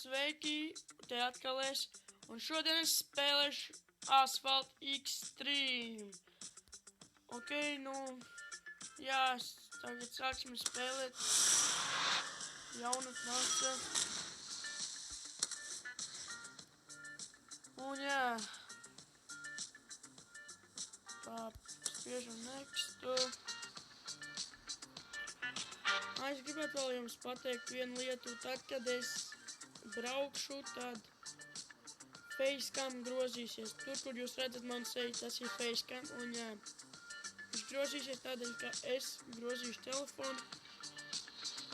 Sveiki, te atkal es, un šodien es spēlēšu Asphalt Extreme. Ok, nu, jā, tagad sāksim spēlēt jaunatnāca. Un jā, tā, spiežam next. Es gribētu vēl jums pateikt vienu lietu, tad, kad es braukšu, tad facecam grozīsies. Tur, kur jūs redzat man seju, tas ir facecam, un jā, viņš grozīsies tādēļ, ka es grozīšu telefonu,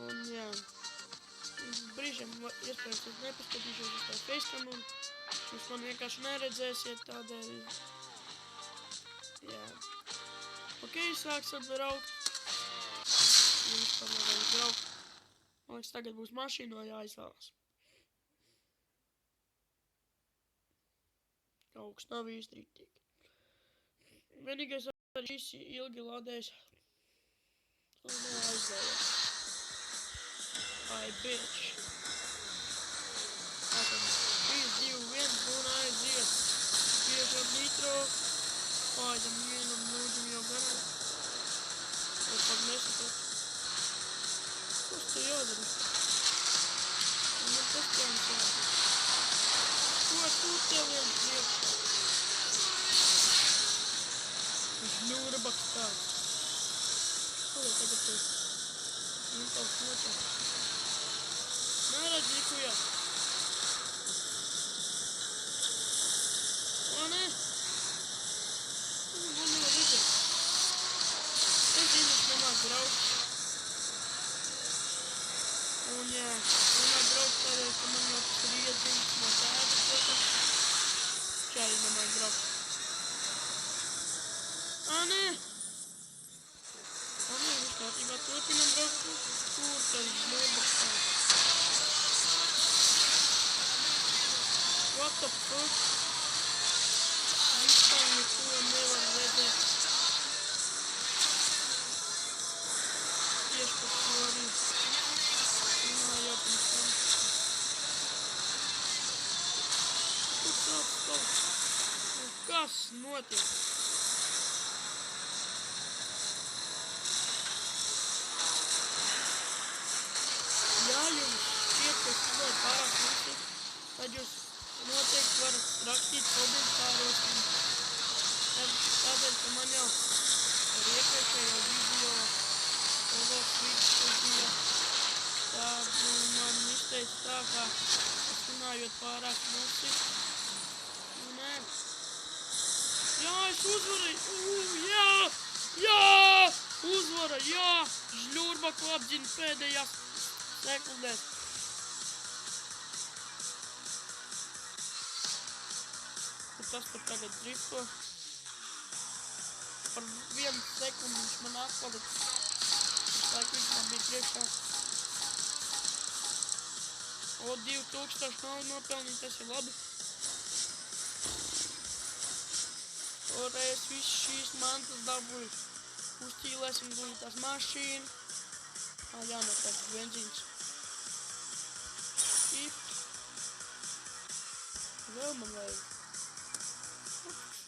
un jā, brīžiem, iespējams, es nepaskatīšos uz tā facecam, un jūs man vienkārši neredzēsiet, tādēļ, jā. Ok, sāksim braukt. Vispār nevaru braukt. Man liekas, tagad būs mašīna vai jāizvēlas. Kaut kas nav īsti riktīgi. Vienīgais arī šis ilgi lādēs. To neaizvēlas. Ai, bitch. Tātad 3, 2, 1 un aiziet. Piešam nitro. Pāidam vienam lūdam jau garām. Es pat nesaprotu. Kas te jādara? Un man tas plāns jādara. Ko tu tev vien priekšā? Viņš ļūrabaks tāds. Ko lai tagad tu? Viņam kaut notāk. Neredz nikujā. O, ne? Viņam būs vēl rītē. Es zinu, es nemāk braukt. Un jā, nemāk braukt tādēļ, ka man jau tas ir iedzimts no tēta, protams. Čāri nemāk braukt. Nē! Viss kārtībā turpinam braukt. Kur tad ļūrbaks tāds? What the fuck? Vispār neko nevar redzēt. Tieši par to arī. Jau pirms tam. Kur tāds kaut? Kas notiek? Ja jums šķiet, ka es runāju pārāk klusi, tad jūs noteikti varat rakstīt komentāros. Tādēļ, ka man jau ar iepriekšējo video Solo Switch bija tā, man izteica tā, ka es runājot pārāk klusi. Nē. Jā, es uzvarēju. Jā! Uzvara, jā! Žļurbaku apdzina pēdējās sekundēs. Tas tur tagad drifto. Par 1 sekundi viņš man atpaliks. Viņš man bija priekšā. O, 2000 nav nopelnīt, tas ir labi. Toreiz viss šīs mantas dabūju. Uzķīlēsim guļitās mašīnu. Jānopērk benzīns. Skip. Vēl man vajag.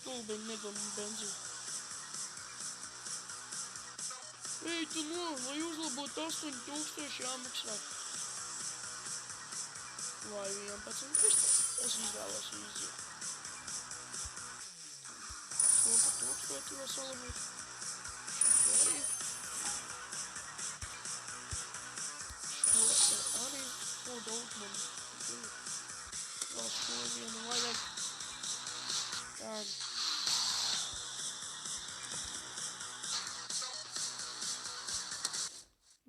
Stulbiņi nedomā benzīnu. Ei, tu lai uzlabot 8000 jāmaksā. Vai 11. Es izvēlos iziet. Šo pa 1000 vēl salabot. Šo arī. Šo arī. Ko daudz man ir. Vēl šo vienu vajag. Tā.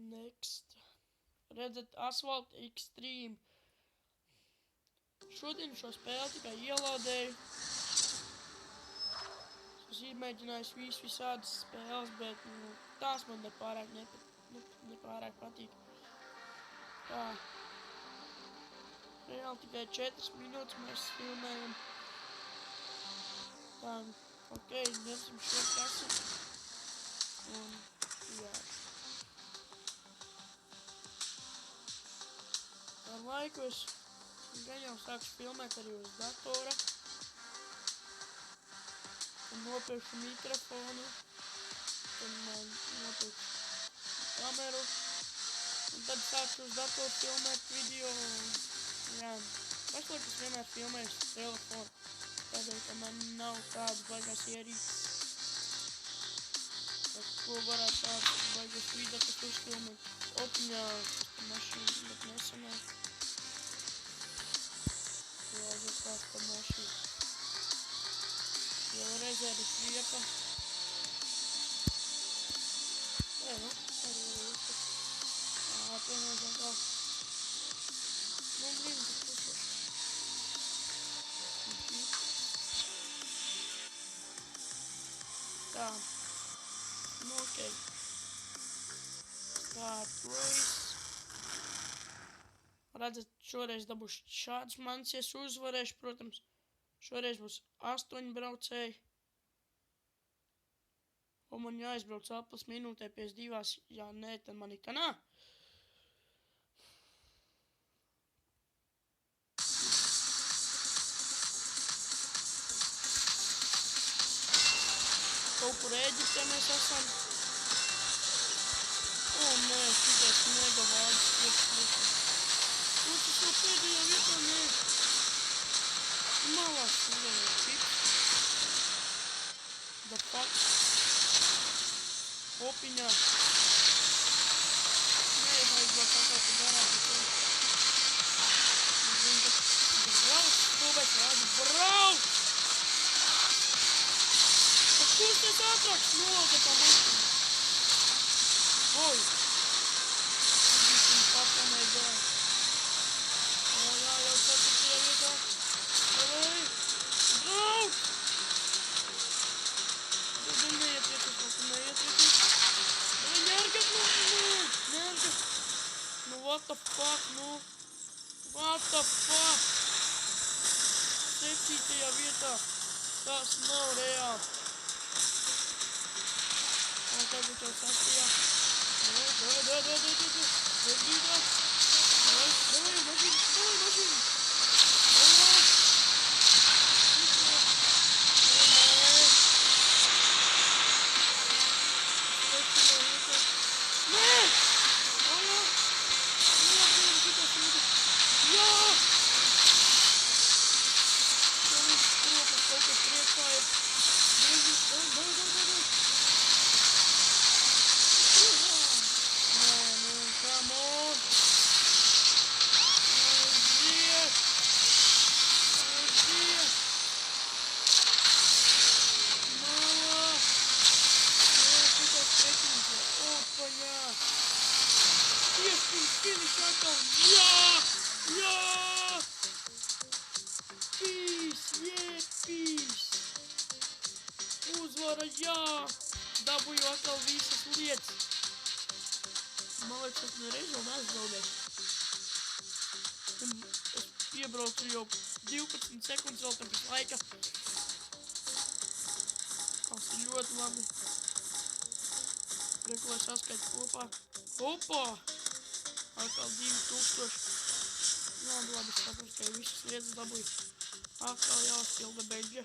Next. Redzat, Asphalt Extreme. Šodien šo spēli tikai ielādēju. Es izmēģināju visādas spēles, bet tās man nepārāk patīk. Tā. Reāli tikai 4 minūtes mēs filmējam. Tā. Ok, ņemsim šo kasi. Un jā. Ar laiku es Gan jau sākšu filmēt arī uz datora. Un nopirkšu mikrofonu. Un nopirkšu kameru. Un tad sākšu uz datoru filmēt video. Jā, pašlaik es vienmēr filmēju uz telefonu. Tādēļ, ka man nav tādas baigās ierīces. Ar ko varētu tādas baigās līdzekļus uzfilmēt. Opiņā mašīnu, bet nesanāk. Jāies tās pa mašīnu. Jau rezerves vieta. Nu, arī vieta. Atvienojam kā. Nu, blīn, tas pusoši. Tā. Nu, okei. Start race. Redzat, šoreiz dabūšu šāds mans, ja es uzvarēšu, protams. Šoreiz būs 8 braucēji. Un man jāizbrauc aplis minūtē 52. Ja nē, tad man ikā nā. Kaut kur Ēģiptē mēs esam. O, nē, šitais mega vārds priekšliekam. O, tas jau pēdējā vietā, nē. Malās, uzvarēja pips. The fuck. Opiņā. Nē, aizbrauc atkal pa garāžu. Es zinu, ka brauc, stūbēs rādi, brauc! Kurš tas ātrāks nolauka tā mašīna? Oi! Vidīsim papanai gāja. O, jā, jau 4. vietā. Vai! Brauc! Tad neietrieties, kaut neietrieties. Vai ņērgat, ņērgat. Nu, what the fuck, nu? What the fuck? 7. vietā. Tas nav reāli. Tagad jau 6. Davai, mašīna. Uzvara, jā! Dabūju atkal visas lietas. Man liekas, es nereiz vēl neaizzaudēšu. Un es piebraucu jau 12 sekundes vēl pirms laika. Tas ir ļoti labi. Prieku, lai saskaitu kopā. Hopā! Atkal 2000. Jā, labi, es saprotu, ka visas lietas dabūju. Atkal jāspilda beļģa.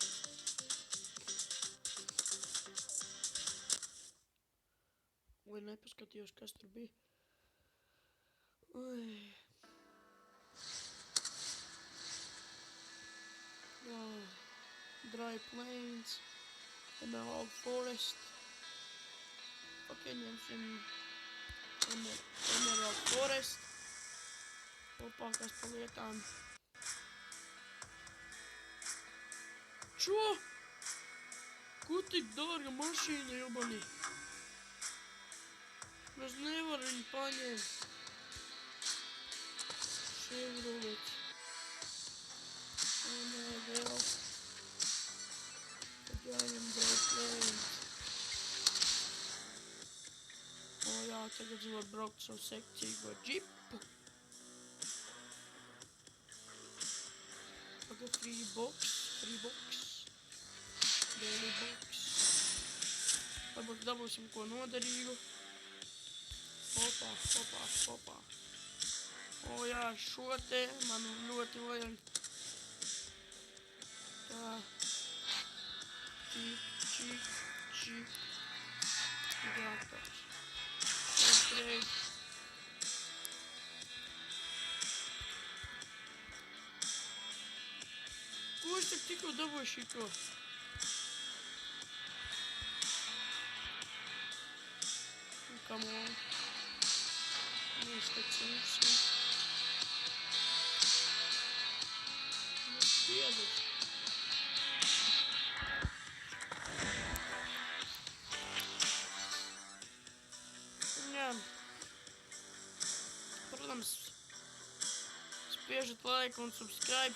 Vai nepaskatījos, kas tur bija. Ui. Jā. Dry Plains. Emerald Forest. Ok, ņemsim Emerald Forest. Kopā, kas pa lietām. Čo? Ko tik dārga mašīna, jobani? Es nevaru viņu paņemt. Chevrolet. O, nē, vēl. Tad jāņem Dry Plains. O, jā, tagad es varu braukt savu sekcīgo džipu. Tagad free box. Daily box. Varbūt dabūsim ko noderīgu. Hopā. O jā, šo te man ļoti vajag. Tā. Čik. Gatavs. Otrais. Ko es tak tikko dabūju šito? Come on. Neiztecīsim. Piedod. Jā. Protams, spiežat laiku un subscribe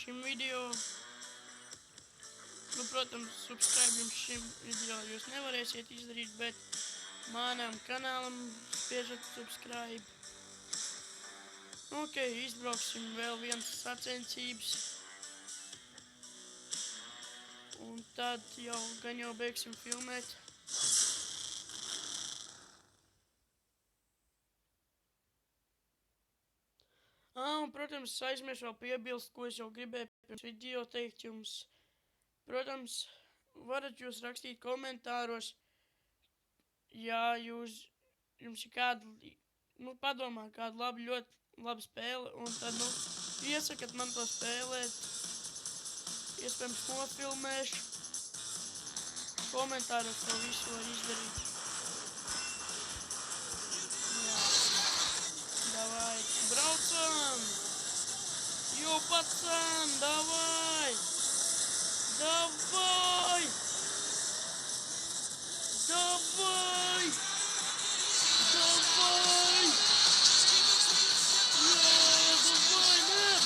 šim video. Nu, protams, subscribe jums šim video jūs nevarēsiet izdarīt, bet manam kanālam spiežat subscribe. Ok, izbrauksim vēl viens sacensības. Un tad gan jau beigsim filmēt. Un, protams, aizmirsu vēl piebilst, ko es jau gribēju pirms video teikt jums. Protams, varat jūs rakstīt komentāros, ja jums ir kāda, padomā kāda ļoti laba spēle, un tad, iesakat man to spēlēt, iespējams nofilmēšu, komentāros to visu var izdarīt. Jā, davai, braucam! Jo, pacan, davai! Давай! Давай! Давай! Я, давай, нет,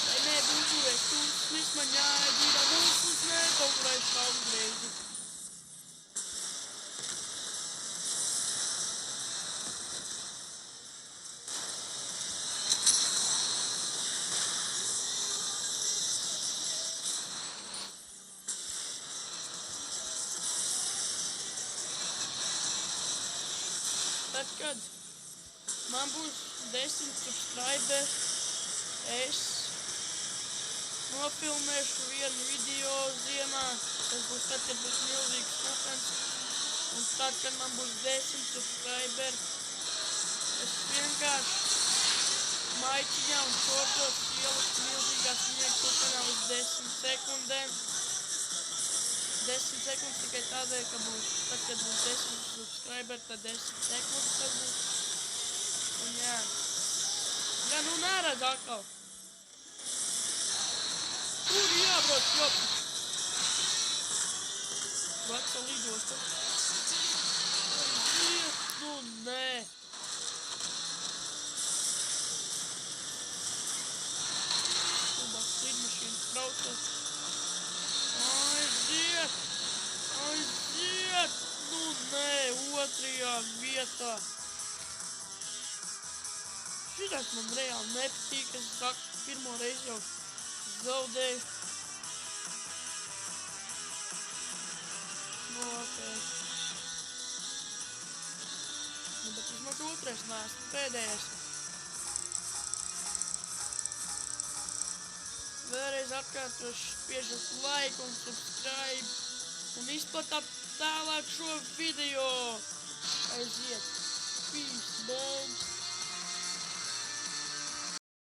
Дай не buļbuļs, tu smismaņāja, dīra mūsus nekonkurēs savu greizi. Tad, kad man būs 10 subscriberi, es nofilmēšu vienu video ziemā. Tas būs tad, kad būs milzīgs pupens. Un tad, kad man būs 10 subscriberi, es vienkārši maiķiņā un šortos ieliku milzīgā sniega pupenā uz 10 sekundēm. 10 sekundes tikai tādēļ, ka būs, tad, kad būs 10 subscriberi, tad 10 sekundes tas būs. Un jā. Jā, nu neredz atkal. Tur jābrauc, jop. Veca lidosta. Nu, nē. Tubaks lidmašīnas braucas. Aiziet! Nu, nē, otrajā vietā. Šitais man reāli nepatīk, es saku, pirmo reizi jau zaudēju. Nu, ok. Nu, bet vismaz otrais neesmu pēdējais. Vēlreiz atkārtoši spiežat like un subscribe un izplatāt tālāk šo video. Aiziet!